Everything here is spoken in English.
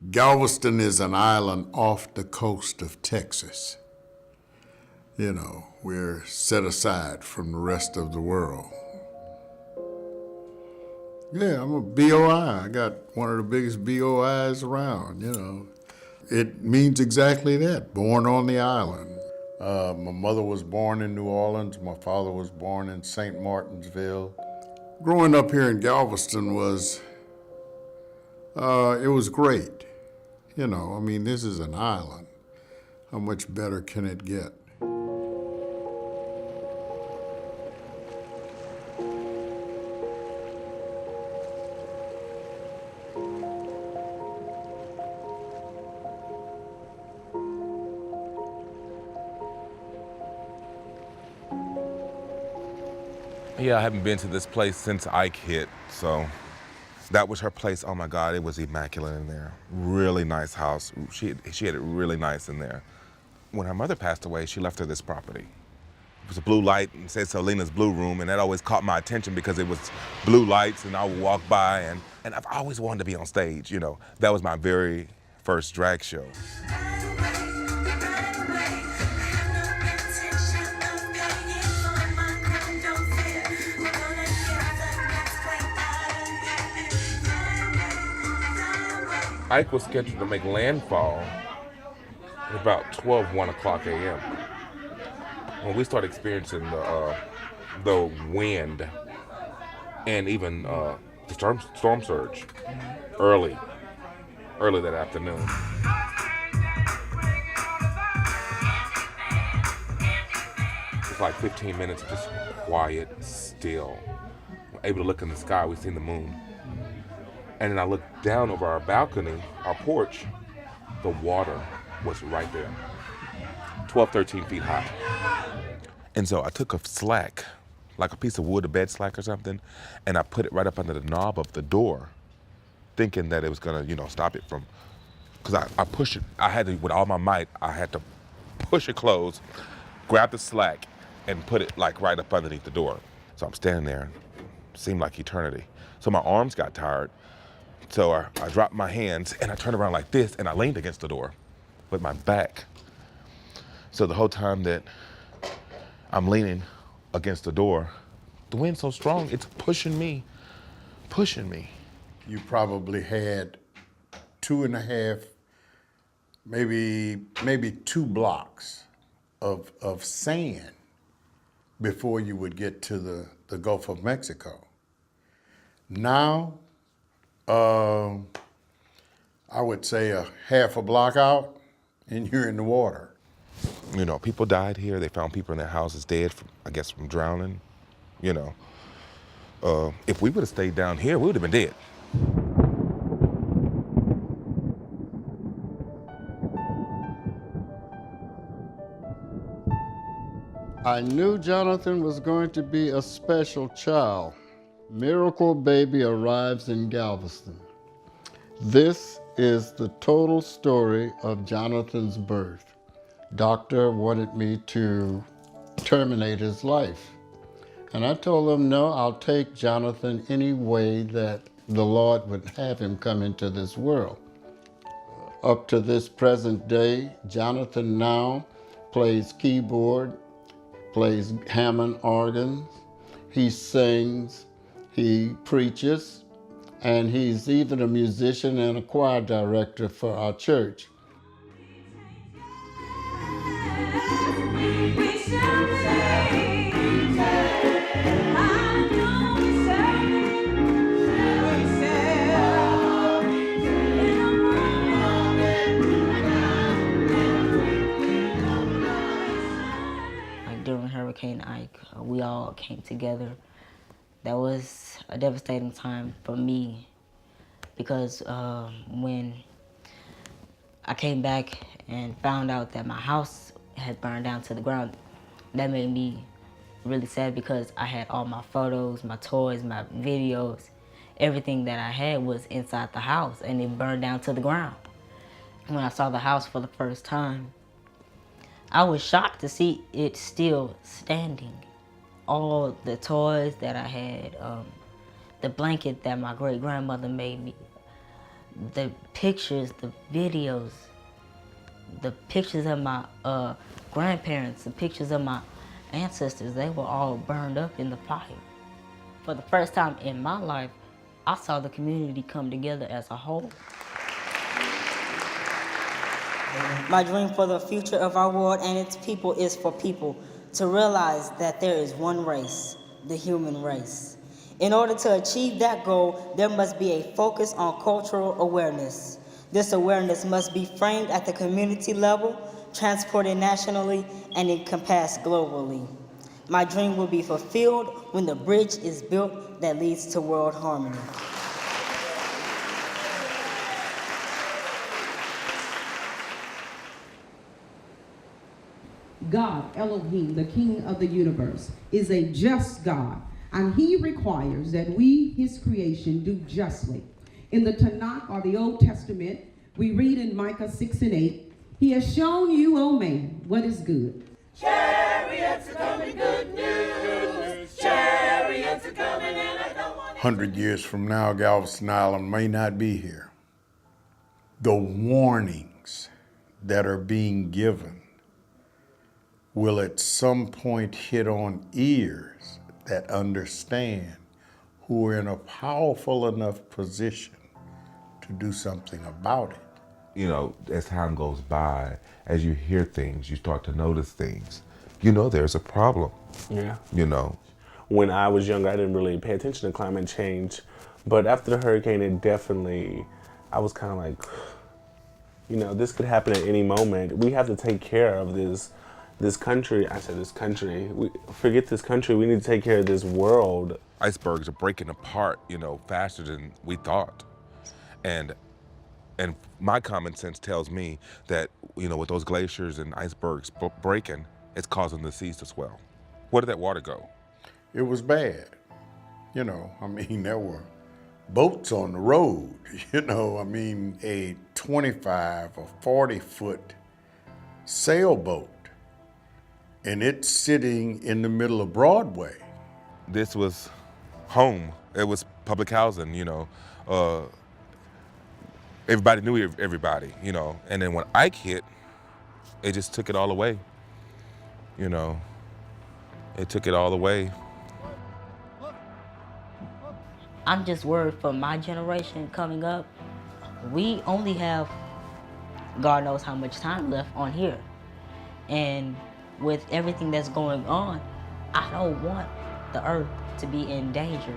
Galveston is an island off the coast of Texas. You know, we're set aside from the rest of the world. Yeah, I'm a BOI. I got one of the biggest BOIs around, you know. It means exactly that, born on the island. My mother was born in New Orleans. My father was born in St. Martinsville. Growing up here in Galveston it was great. You know, I mean, this is an island. How much better can it get? Yeah, I haven't been to this place since Ike hit, so that was her place. Oh my God, it was immaculate in there. Really nice house. She had it really nice in there. When her mother passed away, she left her this property. It was a blue light and said Selena's Blue Room, and that always caught my attention because it was blue lights, and I would walk by, and I've always wanted to be on stage, you know. That was my very first drag show. Ike was scheduled to make landfall at about 1 o'clock a.m. when we started experiencing the wind and even the storm surge early that afternoon. It's like 15 minutes of just quiet, still. We're able to look in the sky, we've seen the moon. And then I looked down over our balcony, our porch, the water was right there, 12, 13 feet high. And so I took a slack, like a piece of wood, a bed slack or something, and I put it right up under the knob of the door, thinking that it was gonna, you know, stop it from, because I pushed it, I had to, with all my might, I had to push it closed, grab the slack, and put it like right up underneath the door. So I'm standing there, seemed like eternity. So my arms got tired. So I dropped my hands and I turned around like this and I leaned against the door with my back. So the whole time that I'm leaning against the door, the wind's so strong, it's pushing me. You probably had 2.5, maybe 2 blocks of sand before you would get to the Gulf of Mexico. Now, I would say a half a block out, and you're in the water. You know, people died here. They found people in their houses dead, from drowning. You know, if we would have stayed down here, we would have been dead. I knew Jonathan was going to be a special child. Miracle Baby arrives in Galveston. This is the total story of Jonathan's birth. Doctor wanted me to terminate his life. And I told him, no, I'll take Jonathan any way that the Lord would have him come into this world. Up to this present day, Jonathan now plays keyboard, plays Hammond organs, he sings, he preaches, and he's even a musician and a choir director for our church. During Hurricane Ike, we all came together. That was a devastating time for me because when I came back and found out that my house had burned down to the ground, that made me really sad because I had all my photos, my toys, my videos, everything that I had was inside the house and it burned down to the ground. When I saw the house for the first time, I was shocked to see it still standing. All the toys that I had, the blanket that my great-grandmother made me, the pictures, the videos, the pictures of my grandparents, the pictures of my ancestors, they were all burned up in the fire. For the first time in my life, I saw the community come together as a whole. My dream for the future of our world and its people is for people to realize that there is one race, the human race. In order to achieve that goal, there must be a focus on cultural awareness. This awareness must be framed at the community level, transported nationally, and encompassed globally. My dream will be fulfilled when the bridge is built that leads to world harmony. God, Elohim, the King of the universe, is a just God, and he requires that we, his creation, do justly. In the Tanakh, or the Old Testament, we read in Micah 6:8, he has shown you, O man, what is good. Chariots are coming, good news. Chariots are coming, and I don't want 100 years from now, Galveston Island may not be here. The warnings that are being given will at some point hit on ears that understand, who are in a powerful enough position to do something about it. You know, as time goes by, as you hear things, you start to notice things. You know there's a problem. Yeah. You know. When I was younger, I didn't really pay attention to climate change. But after the hurricane, I was kind of like, you know, this could happen at any moment. We have to take care of this country. I said this country. Forget this country. We need to take care of this world. Icebergs are breaking apart, you know, faster than we thought. And my common sense tells me that, you know, with those glaciers and icebergs breaking, it's causing the seas to swell. Where did that water go? It was bad. You know, I mean, there were boats on the road, you know, I mean, a 25 or 40-foot sailboat, and it's sitting in the middle of Broadway. This was home. It was public housing, you know. Everybody knew everybody, you know. And then when Ike hit, it just took it all away. You know, it took it all away. I'm just worried for my generation coming up. We only have God knows how much time left on here. And with everything that's going on, I don't want the earth to be in danger.